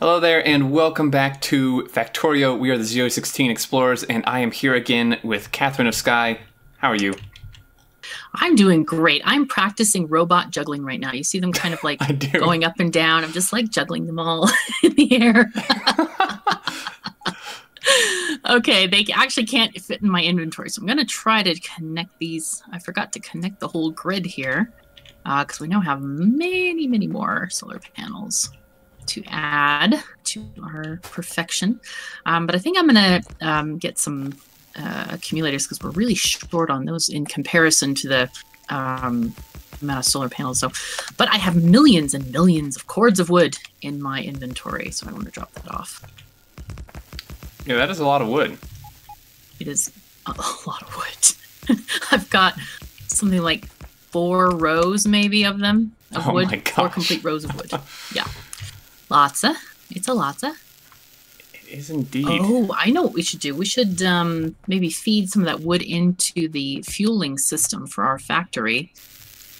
Hello there, and welcome back to Factorio. We are the 0.16 Explorers, and I am here again with Katherine Of Sky. How are you? I'm doing great. I'm practicing robot juggling right now. You see them kind of like going up and down. I'm just like juggling them all in the air. Okay, they actually can't fit in my inventory, so I'm going to try to connect these. I forgot to connect the whole grid here because we now have many, many more solar panels to add to our perfection. But I think I'm going to get some accumulators because we're really short on those in comparison to the amount of solar panels. So, but I have millions and millions of cords of wood in my inventory, so I want to drop that off. Yeah, that is a lot of wood. It is a lot of wood. I've got something like 4 rows maybe of them of wood. My gosh. 4 complete rows of wood. Yeah. Lotsa. It's a lotsa. It is indeed. Oh, I know what we should do. We should maybe feed some of that wood into the fueling system for our factory.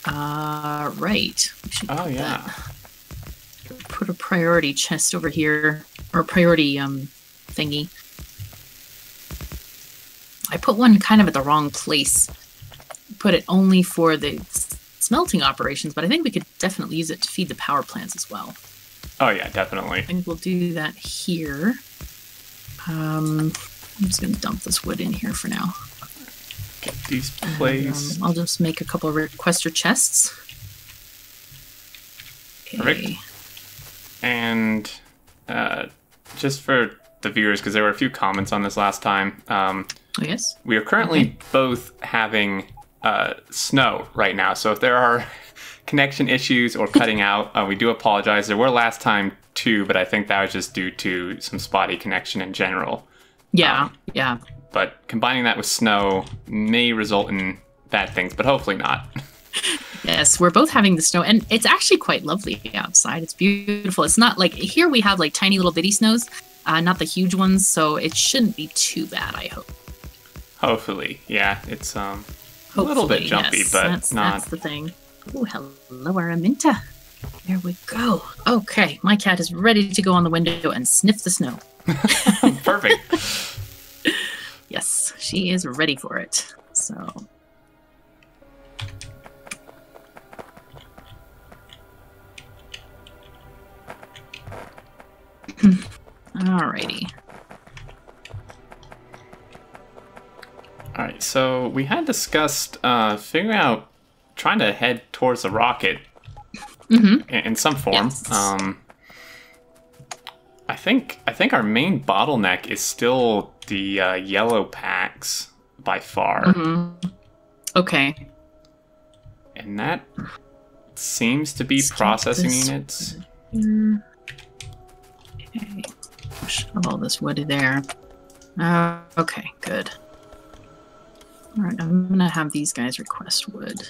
Right. We should put a priority chest over here, or a priority thingy. I put one kind of at the wrong place. Put it only for the smelting operations, but I think we could definitely use it to feed the power plants as well. Oh yeah, definitely. I think we'll do that here. I'm just going to dump this wood in here for now. Get these placed. I'll just make a couple of requester chests. Okay. Perfect. And just for the viewers, because there were a few comments on this last time. Oh, yes? We are currently both having snow right now, so if there are connection issues or cutting out, we do apologize. There were last time too, but I think that was just due to some spotty connection in general. Yeah, yeah. But combining that with snow may result in bad things, but hopefully not. Yes, we're both having the snow, and it's actually quite lovely outside. It's beautiful. It's not like here we have like tiny little bitty snows, not the huge ones, so it shouldn't be too bad, I hope. Hopefully, yeah. It's a little bit jumpy, yes, but that's the thing. Oh, hello, Araminta. There we go. Okay, my cat is ready to go on the window and sniff the snow. Perfect. Yes, she is ready for it. So. Alrighty. Alright, so we had discussed figuring out trying to head towards the rocket in some form. Yes. I think our main bottleneck is still the yellow packs by far. Okay. And that seems to be processing units. Okay. Shove all this wood there. Okay, good. Alright, I'm gonna have these guys request wood.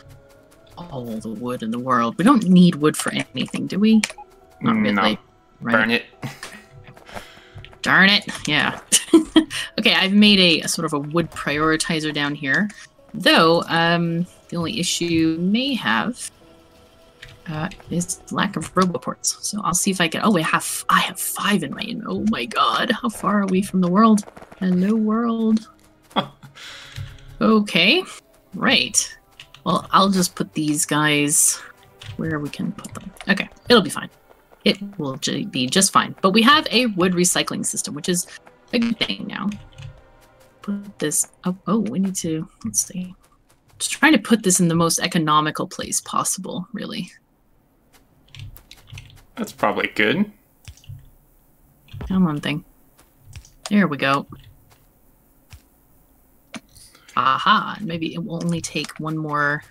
All the wood in the world. We don't need wood for anything, do we? Not really. No. Right. Burn it. Darn it. Yeah. Okay, I've made a sort of a wood prioritizer down here. Though, the only issue you may have is lack of roboports. So I'll see if I can... Oh, I have 5 in my... Oh my god, how far are we from the world? Hello, world. Okay, right. Well, I'll just put these guys where we can put them. Okay, it'll be fine. It will be just fine. But we have a wood recycling system, which is a good thing now. Put this... Oh, we need to... Let's see. Just trying to put this in the most economical place possible, really. That's probably good. Come on, thing. There we go. Aha, maybe it will only take one more.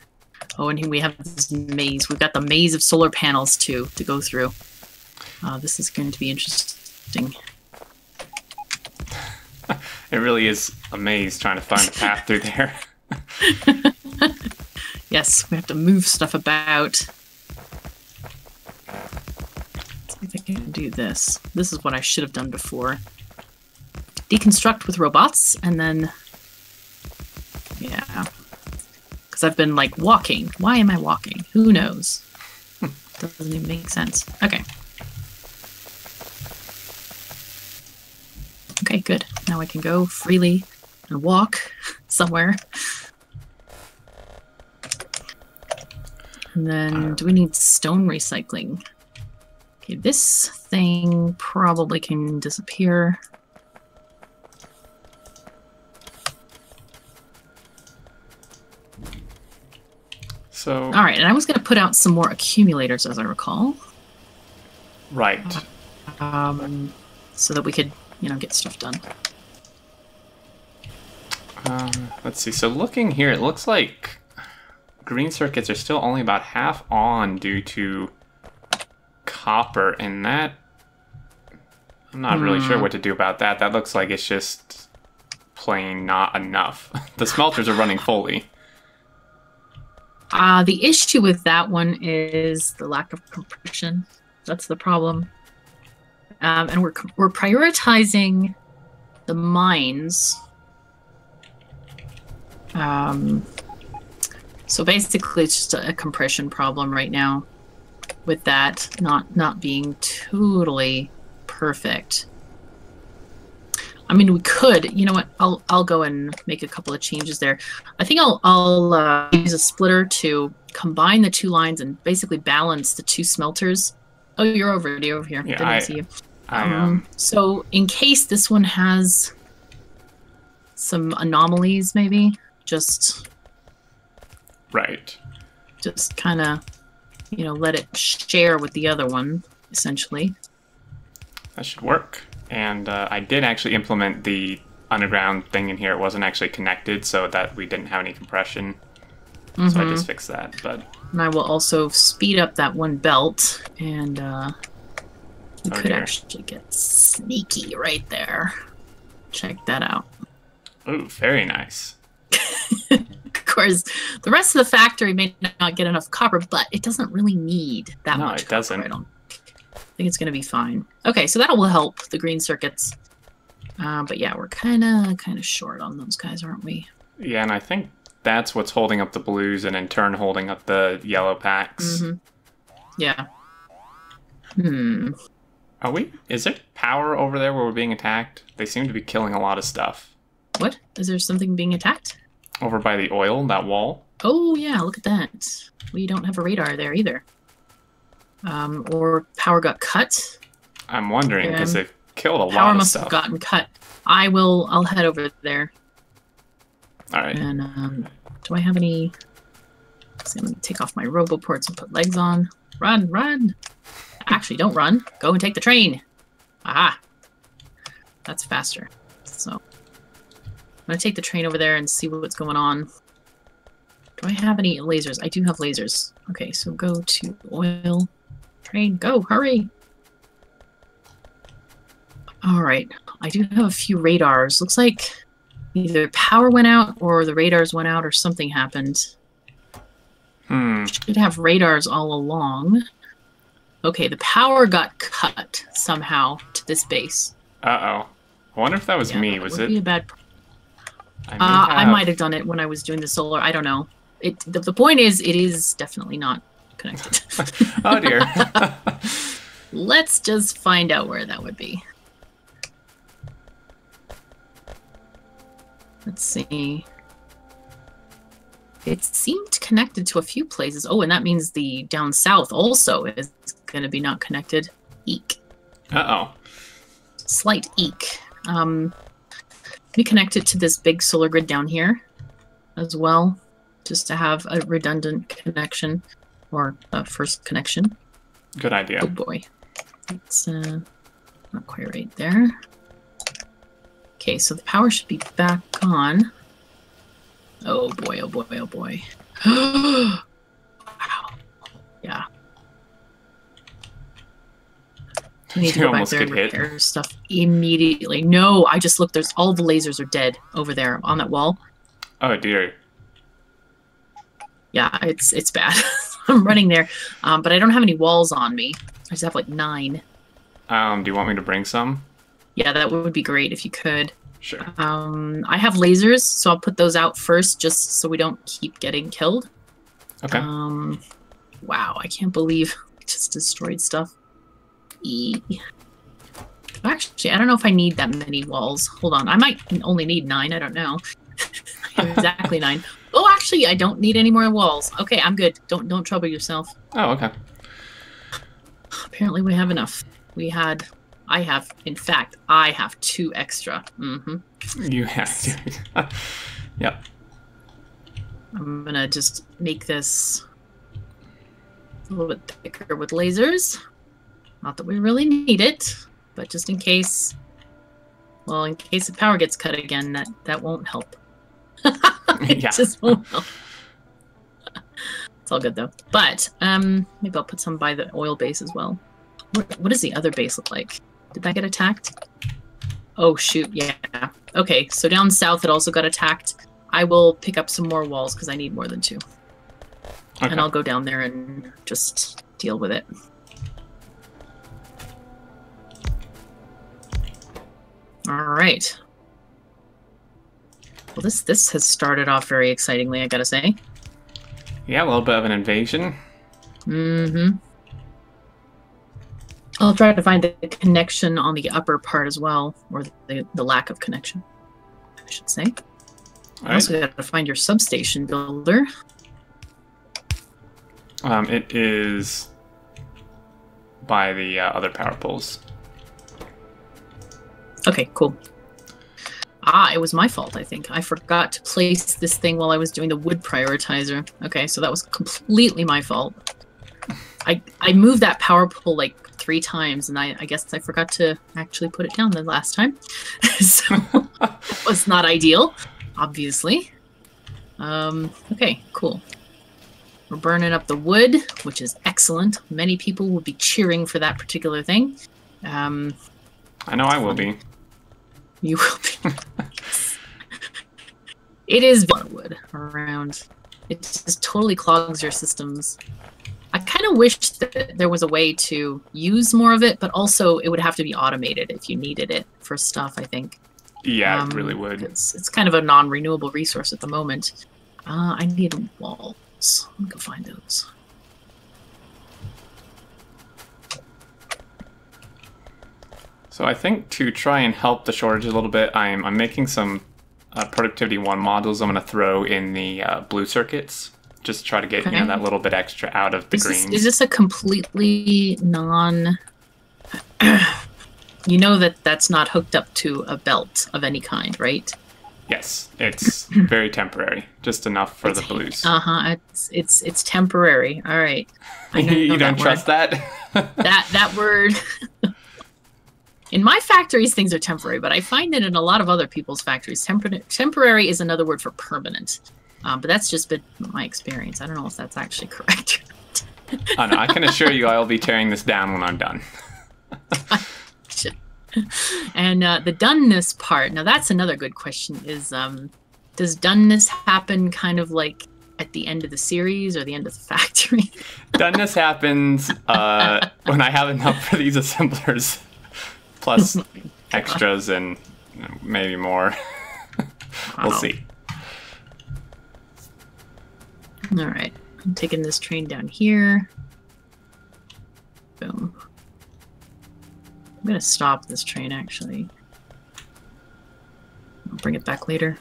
Oh, and here we have this maze. We've got the maze of solar panels too to go through. This is going to be interesting. It really is a maze trying to find a path through there. Yes, we have to move stuff about. Let's see if I can do this. This is what I should have done before. Deconstruct with robots, and then... Yeah. Because I've been, like, walking. Why am I walking? Who knows? Doesn't even make sense. Okay. Okay, good. Now I can go freely and walk somewhere. And then, do we need stone recycling? Okay, this thing probably can disappear. So. All right, and I was going to put out some more accumulators, as I recall. Right. So that we could, get stuff done. Let's see. So looking here, it looks like green circuits are still only about half on due to copper, and that I'm not really sure what to do about that. That looks like it's just plain not enough. The smelters are running fully. The issue with that one is the lack of compression. That's the problem. And we're prioritizing the mines. So basically, it's just a compression problem right now, with that not being totally perfect. I mean, we could. You know what? I'll go and make a couple of changes there. I think I'll use a splitter to combine the two lines and basically balance the two smelters. Oh, you're over here. Yeah, Didn't see you. So in case this one has some anomalies, maybe just kind of let it share with the other one, essentially. That should work. And I did actually implement the underground thing in here. It wasn't actually connected, so that we didn't have any compression. So I just fixed that. But and I will also speed up that one belt, and we could actually get sneaky right there. Check that out. Ooh, very nice. Of course, the rest of the factory may not get enough copper, but it doesn't really need that much. No, it doesn't. I think it's going to be fine. Okay, so that will help the green circuits. But yeah, we're kind of short on those guys, aren't we? Yeah, and I think that's what's holding up the blues, and in turn holding up the yellow packs. Yeah. Are we? Is there power over there where we're being attacked? They seem to be killing a lot of stuff. What? Is there something being attacked? Over by the oil, that wall. Oh yeah, look at that. We don't have a radar there either. Or power got cut. I'm wondering because they've killed a lot of stuff. Power must have gotten cut. I'll head over there. All right. And do I have any? So I'm gonna take off my roboports and put legs on. Run! Actually, don't run. Go and take the train. Aha! That's faster. So I'm gonna take the train over there and see what's going on. Do I have any lasers? I do have lasers. Okay, so go to oil. Train, go! Hurry! Alright, I do have a few radars. Looks like either power went out or the radars went out or something happened. Should have radars all along. Okay, the power got cut somehow to this base. Uh-oh. I wonder if that was me. Was it? Be a bad... I might have done it when I was doing the solar. I don't know. The point is, it is definitely not connected. Oh, dear. Let's just find out where that would be. Let's see. It seemed connected to a few places. Oh, and that means the down south also is going to be not connected. Eek. Uh-oh. Slight eek. We connect it to this big solar grid down here as well, just to have a redundant connection or a first connection. Good idea. Oh boy. It's not quite right there. Okay, so the power should be back on. Oh boy, oh boy, oh boy. Wow. Yeah. I need to go back there and repair stuff immediately. No, I just looked. There's all the lasers are dead over there on that wall. Oh dear. Yeah, it's bad. I'm running there, but I don't have any walls on me. I just have like 9. Do you want me to bring some? Yeah, that would be great if you could. Sure. I have lasers, so I'll put those out first, just so we don't keep getting killed. Okay. Wow, I can't believe I just destroyed stuff. Actually, I don't know if I need that many walls. Hold on. I might only need 9. I don't know. Exactly 9. Oh, actually, I don't need any more walls. Okay, I'm good. Don't trouble yourself. Oh, okay. Apparently we have enough. In fact, I have 2 extra. You have. Yep. I'm gonna just make this a little bit thicker with lasers. Not that we really need it, but just in case. Well, in case the power gets cut again, that won't help. It just won't help. It's all good though. But maybe I'll put some by the oil base as well. What does the other base look like? Did that get attacked? Oh shoot, yeah. Okay, so down south it also got attacked. I will pick up some more walls because I need more than 2. Okay. And I'll go down there and just deal with it. All right. Well, this has started off very excitingly, I gotta say. Yeah, a little bit of an invasion. Mm-hmm. I'll try to find the connection on the upper part as well, or the lack of connection, I should say. I also got to find your substation builder. It is by the other power poles. Okay, cool. It was my fault, I think. I forgot to place this thing while I was doing the wood prioritizer. Okay, so that was completely my fault. I moved that power pole like 3 times, and I guess I forgot to actually put it down the last time. So it was not ideal, obviously. Okay, cool. We're burning up the wood, which is excellent. Many people will be cheering for that particular thing. I know I will be. You will be. It is wood around. It just totally clogs your systems. I kind of wish that there was a way to use more of it, but also it would have to be automated if you needed it for stuff, I think. Yeah, it really would. It's kind of a non-renewable resource at the moment. I need walls. I'm gonna go find those. So I think to try and help the shortage a little bit, I'm making some productivity 1 modules I'm going to throw in the blue circuits. Just try to get that little bit extra out of the greens. Is this a completely non... You know that's not hooked up to a belt of any kind, right? Yes, it's very temporary. Just enough for the blues. It's temporary. All right. I know you don't trust that? that word. In my factories, things are temporary, but I find that in a lot of other people's factories, temporary is another word for permanent. But that's just been my experience. I don't know if that's actually correct. Oh, no, I can assure you I'll be tearing this down when I'm done. And the doneness part, now that's another good question, is does doneness happen kind of like at the end of the series or the end of the factory? Doneness happens when I have enough for these assemblers, plus extras and maybe more. We'll see. All right, I'm taking this train down here. Boom. I'm gonna stop this train, actually. I'll bring it back later.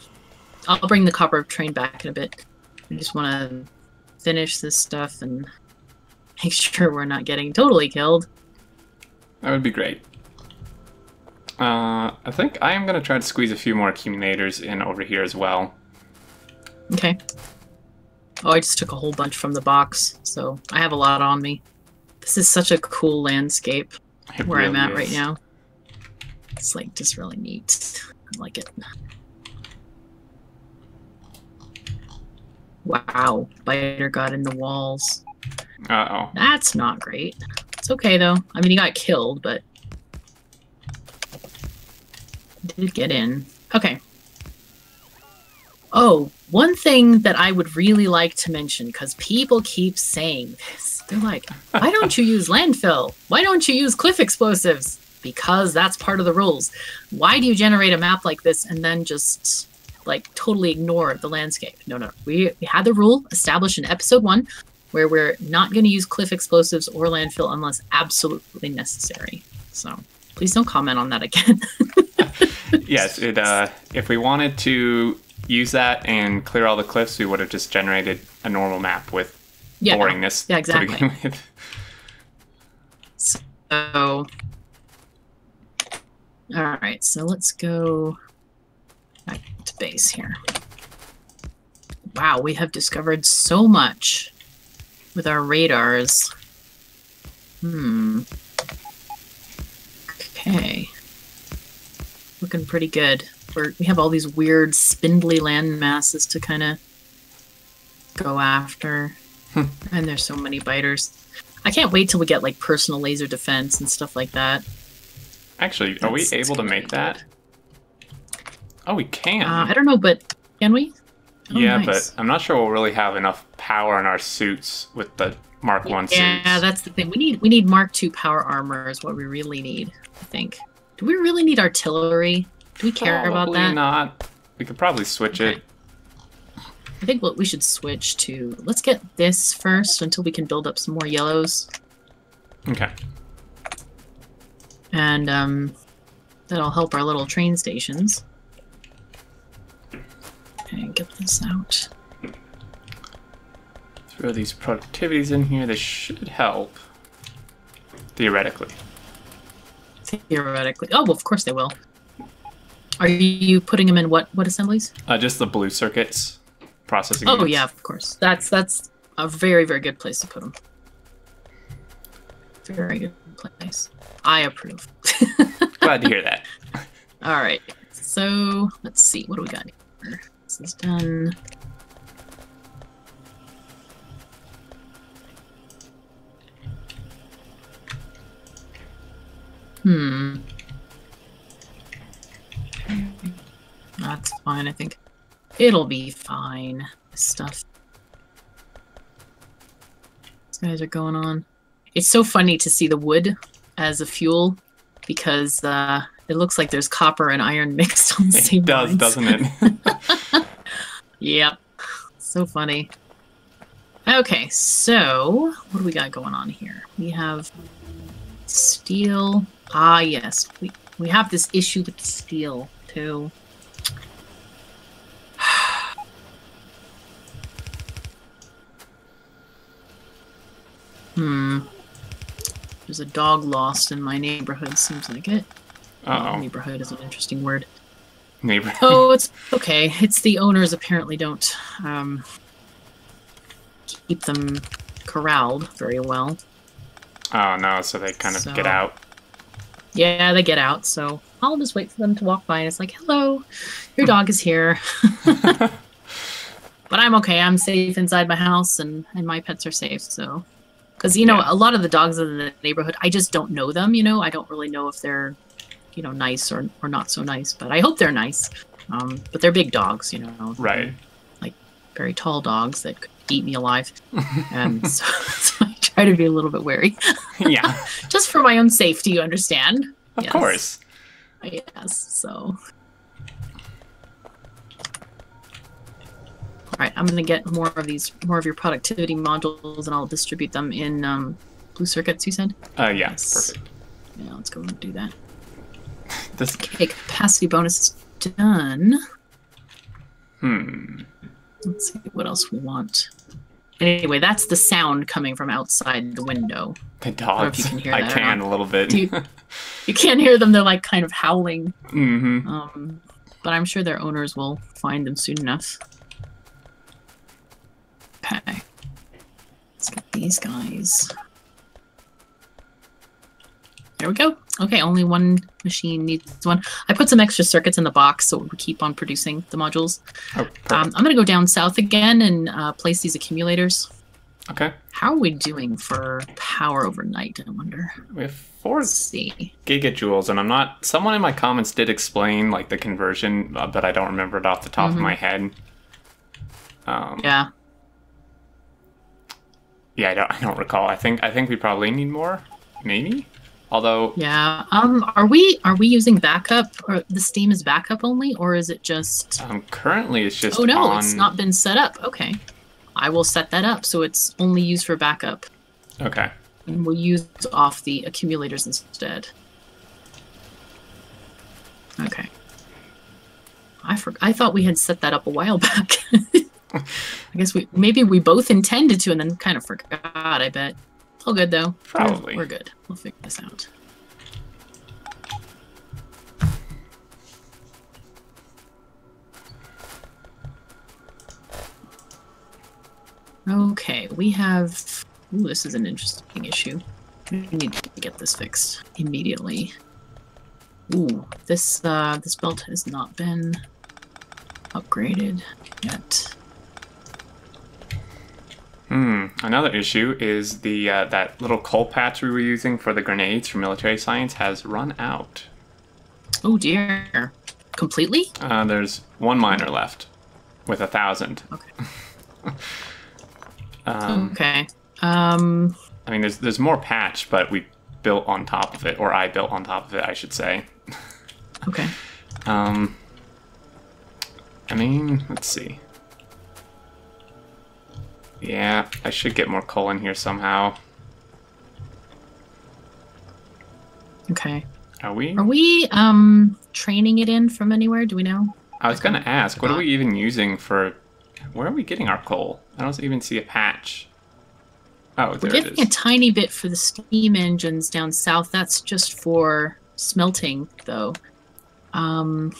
I'll bring the copper train back in a bit. I just want to finish this stuff and make sure we're not getting totally killed. That would be great. I think I am gonna try to squeeze a few more accumulators in over here as well. Okay. Oh, I just took a whole bunch from the box, so I have a lot on me. This is such a cool landscape where I'm at right now. It's like just really neat. I like it. Wow, Biter got in the walls. Uh-oh. That's not great. It's okay though. I mean, he got killed, but he did get in. Okay. Oh, one thing that I would really like to mention, because people keep saying this. They're like, why don't you use landfill? Why don't you use cliff explosives? Because that's part of the rules. Why do you generate a map like this and then just, like, totally ignore the landscape? No. We had the rule established in episode 1 where we're not going to use cliff explosives or landfill unless absolutely necessary. So Please don't comment on that again. Yes, it. If we wanted to use that and clear all the cliffs, we would have just generated a normal map with boringness. Yeah, exactly. To begin with. So, all right. So let's go back to base here. Wow, we have discovered so much with our radars. Okay. Looking pretty good. We have all these weird spindly land masses to kind of go after. And there's so many biters. I can't wait till we get like personal laser defense and stuff like that. Actually, are we able to make that? Oh, we can. I don't know, but can we? Oh, yeah, nice. but I'm not sure we'll really have enough power in our suits with the Mark 1 suits. Yeah, that's the thing. We need Mark II power armor is what we really need, I think. Do we really need artillery? Do we care about that? Probably not. We could probably switch it. I think what we should switch to... Let's get this first until we can build up some more yellows. Okay. And that'll help our little train stations. Okay, get this out. Throw these productivities in here. They should help. Theoretically. Theoretically. Oh, well, of course they will. Are you putting them in what assemblies? Just the blue circuits. Processing Oh, units. yeah, of course. That's a very, very good place to put them. Very good place. I approve. Glad to hear that. All right. So, let's see. What do we got here? This is done. That's fine, I think. It'll be fine. This stuff. These guys are going on. It's so funny to see the wood as a fuel because it looks like there's copper and iron mixed on the same lines. It does, doesn't it? Yep. So funny. Okay, so what do we got going on here? We have steel. Ah, yes. We have this issue with steel, too. There's a dog lost in my neighborhood, seems like it. Uh-oh. Neighborhood is an interesting word. Neighborhood. Oh, it's okay. It's the owners apparently don't keep them corralled very well. Oh, no, so they kind of get out. Yeah, they get out, so I'll just wait for them to walk by, and it's like, hello, your dog is here. But I'm okay. I'm safe inside my house, and my pets are safe, so... Because, you know, a lot of the dogs in the neighborhood, I just don't know them, you know? I don't really know if they're, you know, nice or not so nice, but I hope they're nice. But they're big dogs, you know? Right. Like, very tall dogs that could eat me alive. And so I try to be a little bit wary. Yeah. Just for my own safety, you understand? Of course. Yes, so... Alright, I'm gonna get more of your productivity modules, and I'll distribute them in blue circuits, you said? Yeah, Yes. perfect. Yeah, let's go and do that. This... Okay, capacity bonus is done. Let's see what else we want. Anyway, that's the sound coming from outside the window. The dogs. I don't know if you can hear that I can a little bit. You can't hear them, they're like kind of howling. Mm-hmm. But I'm sure their owners will find them soon enough. Okay. Let's get these guys. There we go. Okay, only one machine needs one. I put some extra circuits in the box so we keep on producing the modules. Oh, I'm going to go down south again and place these accumulators. Okay. How are we doing for power overnight, I wonder? We have 4 Let's see. gigajoules, and I'm not... Someone in my comments did explain, like, the conversion, but I don't remember it off the top of my head. Yeah. Yeah, I don't recall. I think we probably need more, maybe. Although, yeah. Are we using backup, or the Steam is backup only, or is it just? Currently it's just. Oh no, on... it's not been set up. Okay, I will set that up so it's only used for backup. Okay. And we'll use off the accumulators instead. I thought we had set that up a while back. I guess maybe we both intended to and then kind of forgot, I bet. It's all good, though. Probably. We're good. We'll figure this out. Okay, we have... Ooh, this is an interesting issue. We need to get this fixed immediately. Ooh, this belt has not been upgraded yet. Another issue is the that little coal patch we were using for the grenades for military science has run out. Oh dear. Completely? There's one miner left with 1,000. Okay. Okay. Okay. I mean, there's more patch, but we built on top of it, or I built on top of it, I should say. Okay. I mean, let's see. Yeah, I should get more coal in here somehow. Okay. Are we? Are we training it in from anywhere? Do we know? I was gonna ask, what are we even using for? Where are we getting our coal? I don't even see a patch. Oh, there We're it getting a is. tiny bit for the steam engines down south. That's just for smelting, though. I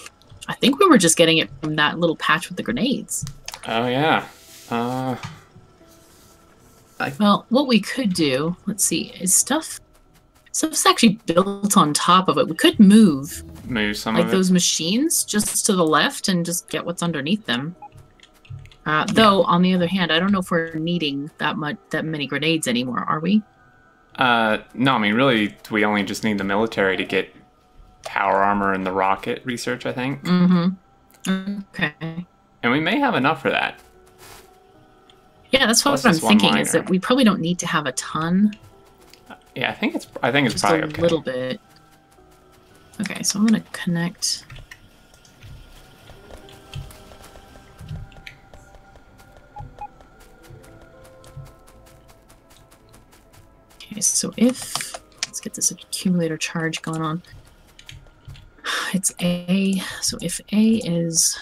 think we were just getting it from that little patch with the grenades. Oh yeah. Well, what we could do, let's see, is stuff's actually built on top of it. We could move Move some like of it. those machines just to the left and just get what's underneath them. Though, on the other hand, I don't know if we're needing that many grenades anymore, are we? No, I mean, really, we only just need the military to get power armor and the rocket research, I think. Mm-hmm. Okay. And we may have enough for that. Yeah, that's what Plus I'm this one thinking, is miner. that we probably don't need to have a ton. Yeah, I think it's Just probably a okay. little bit. Okay, so I'm going to connect... Okay, so let's get this accumulator charge going on. It's A, so if A is,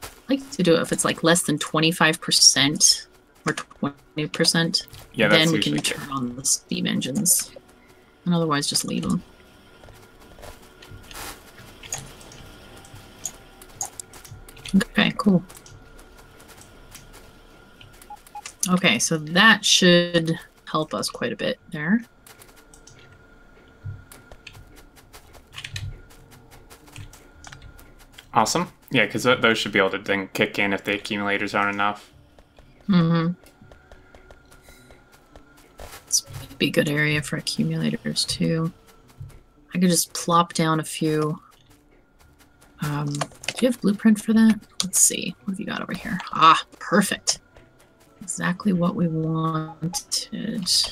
I like to do it if it's like less than 25% or 20%, Yeah, that's then we can usually good. turn on the steam engines, and otherwise just leave them. Okay, cool. Okay, so that should help us quite a bit there. Awesome. Yeah, because those should be able to then kick in if the accumulators aren't enough. Mm-hmm. This would be a good area for accumulators too. I could just plop down a few. Do you have blueprint for that? Let's see. What have you got over here? Ah, perfect. Exactly what we wanted.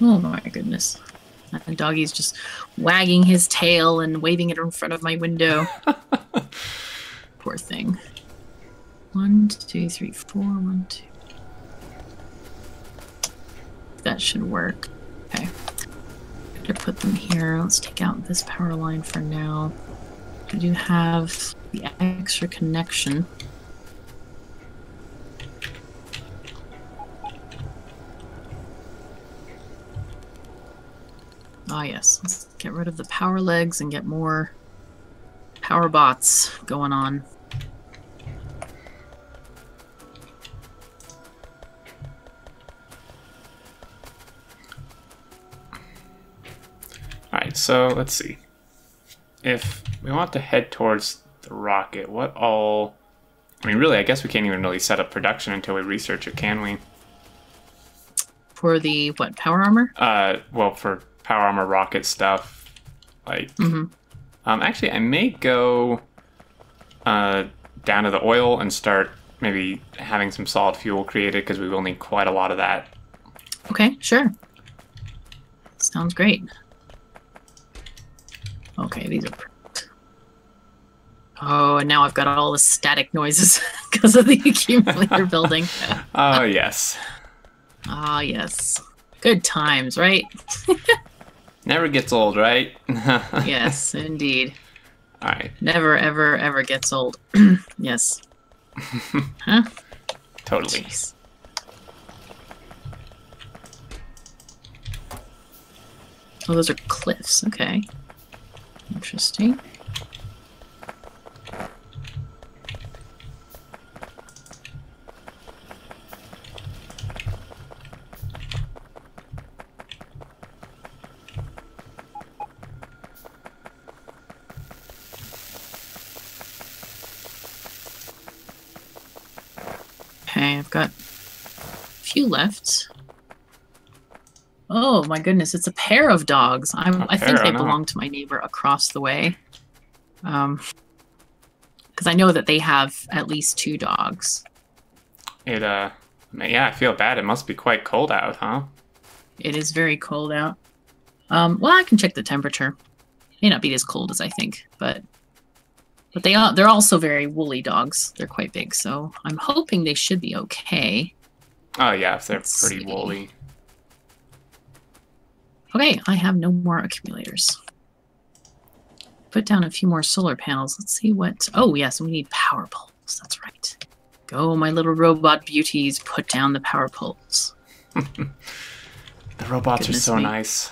Oh my goodness. And doggy's just wagging his tail and waving it in front of my window. Poor thing. 1, 2, 3, 4, 1, 2. That should work. Okay. To put them here. Let's take out this power line for now. I do have the extra connection. Ah, yes. Let's get rid of the power legs and get more power bots going on. Alright, so let's see. If we want to head towards the rocket, what all... I mean, really, I guess we can't even really set up production until we research it, can we? For the, what, power armor? Well, for power armor rocket stuff, like... Mm-hmm. Actually, I may go down to the oil and start maybe having some solid fuel created, because we will need quite a lot of that. Okay, sure. Sounds great. Okay, these are perfect. Oh, and now I've got all the static noises because of the accumulator building. Oh, yes. Ah, yes. Good times, right? Never gets old, right? Yes, indeed. All right. Never, ever, ever gets old. Yes. Huh? Totally. Jeez. Oh, those are cliffs. Okay. Interesting. Okay, I've got a few left. Oh my goodness, it's a pair of dogs. I think they belong to my neighbor across the way. Because I know that they have at least 2 dogs. Yeah, I feel bad. It must be quite cold out, huh? It is very cold out. Well, I can check the temperature. May not be as cold as I think, but they're also very woolly dogs. They're quite big, so I'm hoping they should be okay. Oh yeah, if they're pretty woolly. Okay, I have no more accumulators. Put down a few more solar panels. Let's see what... Oh, yes, we need power poles. That's right. Go, my little robot beauties. Put down the power poles. The robots are so nice.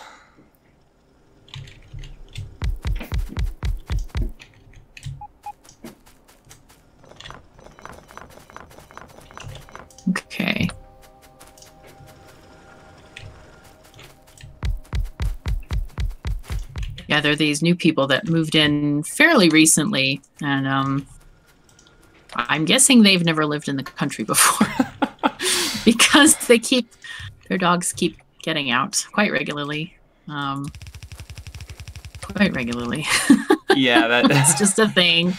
Okay. Yeah, there are these new people that moved in fairly recently, and I'm guessing they've never lived in the country before because their dogs keep getting out quite regularly. Yeah, that's just a thing.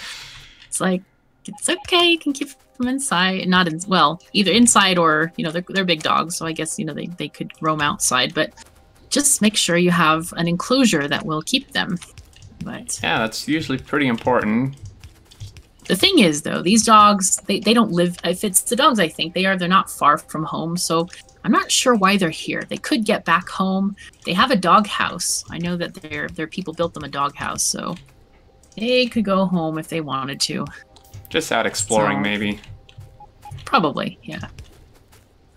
It's like, it's okay, you can keep them inside, not in, well, either inside or, they're big dogs, so I guess, they could roam outside, but just make sure you have an enclosure that will keep them. But yeah, that's usually pretty important. The thing is, though, these dogs, they don't live, if it's the dogs, I think they're not far from home, so I'm not sure why they're here. They could get back home. They have a dog house. I know that their people built them a dog house, so they could go home if they wanted to. Just out exploring, maybe. Probably, yeah.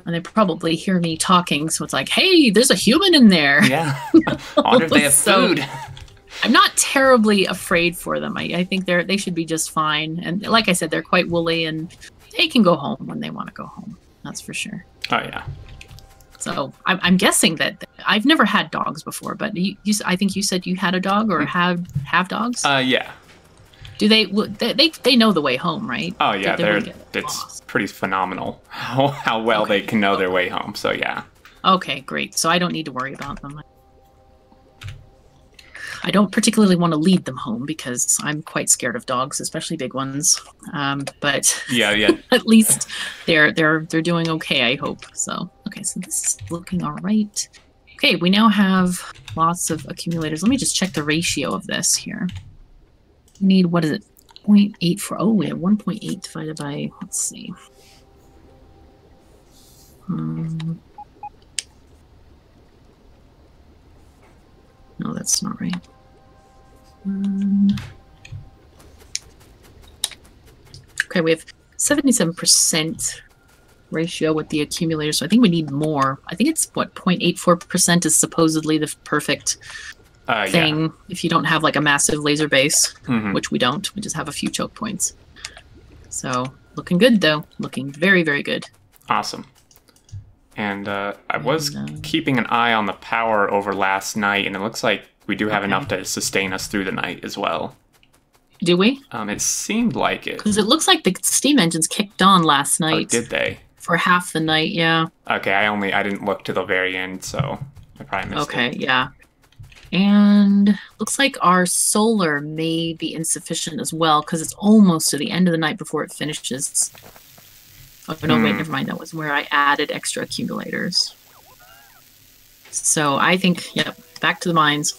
And they probably hear me talking, so it's like, hey, there's a human in there. Yeah. I wonder if they have food. I'm not terribly afraid for them. I think they should be just fine. And like I said, they're quite woolly, and they can go home when they want to go home. That's for sure. Oh, yeah. So I'm guessing that I've never had dogs before, but I think you said you had a dog or have dogs? Yeah. Do they know the way home, right? Oh yeah, it's pretty phenomenal how well they can know their way home. So yeah. Okay, great. So I don't need to worry about them. I don't particularly want to lead them home because I'm quite scared of dogs, especially big ones. But yeah. At least they're doing okay, I hope. So okay, so this is looking all right. Okay, we now have lots of accumulators. Let me just check the ratio of this here. We need, what is it, 0.84? Oh, we have 1.8 divided by, let's see. No, that's not right. Okay, we have 77% ratio with the accumulator, so I think we need more. I think it's, what, 0.84% is supposedly the perfect thing, yeah, if you don't have like a massive laser base, which we don't. We just have a few choke points. So looking good, though. Looking very, very good. Awesome. And I was keeping an eye on the power over last night, and it looks like we do have enough to sustain us through the night as well. Do we? It seemed like it. Because it looks like the steam engines kicked on last night. Oh, did they? For half the night, yeah. Okay, I didn't look to the very end, so I probably missed it. Okay, yeah. And looks like our solar may be insufficient as well because it's almost to the end of the night before it finishes. Oh, no, wait, never mind. That was where I added extra accumulators. So I think, yep, back to the mines.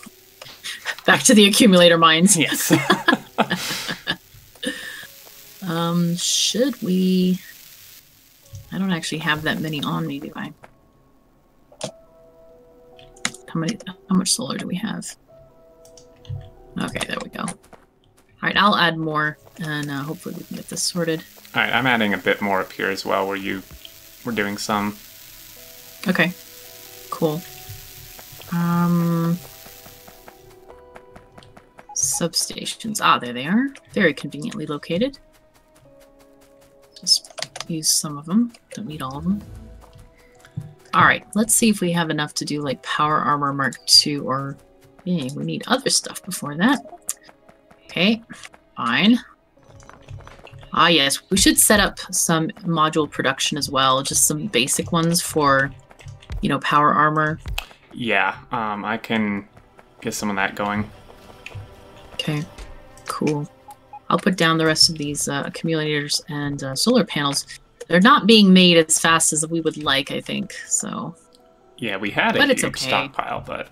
Back to the accumulator mines. Yes. Should we... I don't actually have that many on me, do I? How much solar do we have? Okay, there we go. All right, I'll add more, and hopefully we can get this sorted. All right, I'm adding a bit more up here as well, where you were doing some. Okay, cool. Substations. Ah, there they are. Very conveniently located. Just use some of them. Don't need all of them. All right, let's see if we have enough to do like Power Armor Mark II, or we need other stuff before that. Okay, fine. Ah, yes, we should set up some module production as well, just some basic ones for, you know, power armor. Yeah, I can get some of that going. Okay, cool. I'll put down the rest of these accumulators and solar panels. They're not being made as fast as we would like, I think, so... Yeah, we had a huge stockpile, but...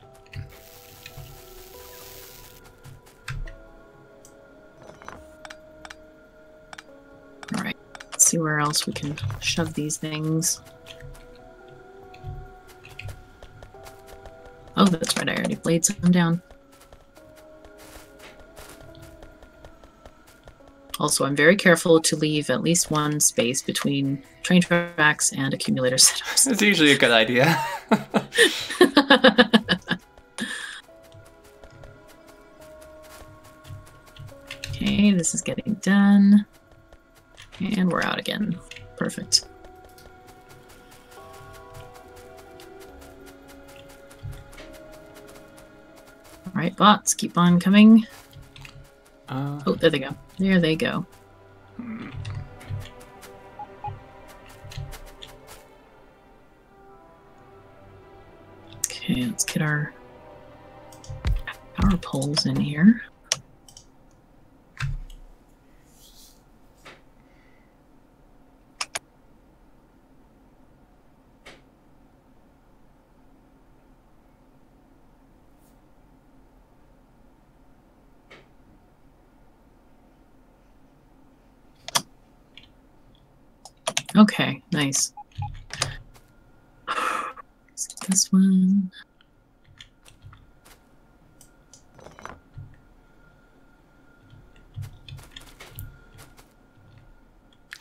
Alright, let's see where else we can shove these things. Oh, that's right, I already laid some down. Also, I'm very careful to leave at least one space between train tracks and accumulator setups. It's usually a good idea. Okay, this is getting done. And we're out again. Perfect. Alright, bots, keep on coming. Oh, there they go. There they go. Okay, let's get our power poles in here. Okay, nice. This one.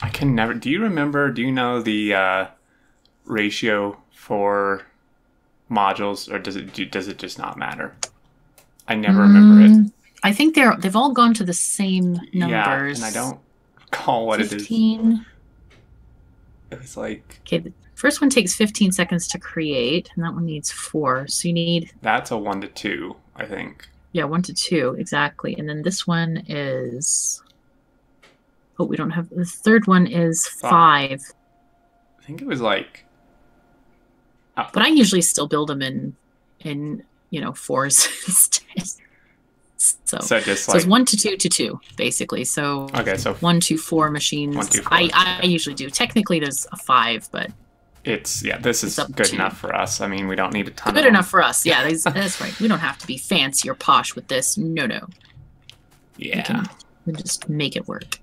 I can never... Do you know the ratio for modules, or does it just not matter? I never remember it. I think they've all gone to the same numbers. Yeah, and I don't recall what 15. it is. It was like... Okay, the first one takes 15 seconds to create, and that one needs 4. So you need... That's a 1 to 2, I think. Yeah, 1 to 2, exactly. And then this one is... Oh, we don't have... The third one is 5. I think it was like... But I usually still build them in you know, 4s instead. So just it's 1 to 2 to 2, basically. So okay, so 1 to 4 machines. 1 to 4, I usually do. Technically, there's a 5, but it's this is good enough for us. I mean, we don't need a ton. Good enough for us. Yeah, that's right. We don't have to be fancy or posh with this. No. Yeah, we just make it work.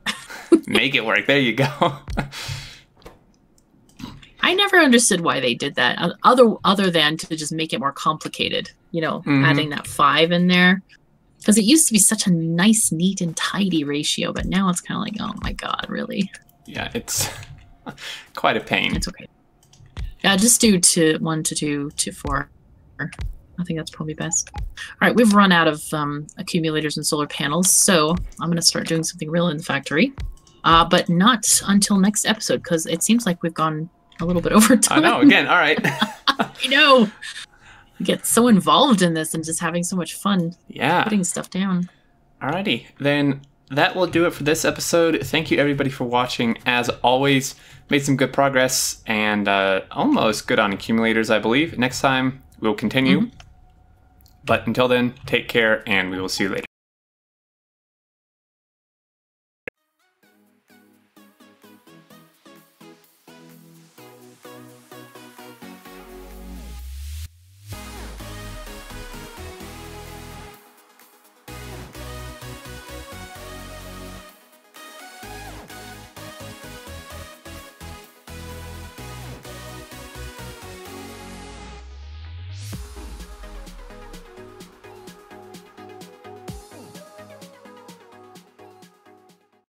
Make it work. There you go. I never understood why they did that, other than to just make it more complicated. You know, adding that 5 in there. Because it used to be such a nice, neat, and tidy ratio, but now it's kind of like, oh my god, really? Yeah, it's quite a pain. It's okay. Yeah, just do 1 to 2 to 4. I think that's probably best. All right, we've run out of accumulators and solar panels, so I'm going to start doing something real in the factory. But not until next episode, because it seems like we've gone a little bit over time. I know, again, all right. I know. Get so involved in this and just having so much fun putting stuff down. Alrighty, then that will do it for this episode. Thank you everybody for watching. As always, made some good progress and almost good on accumulators, I believe. Next time we'll continue. But until then, take care and we will see you later.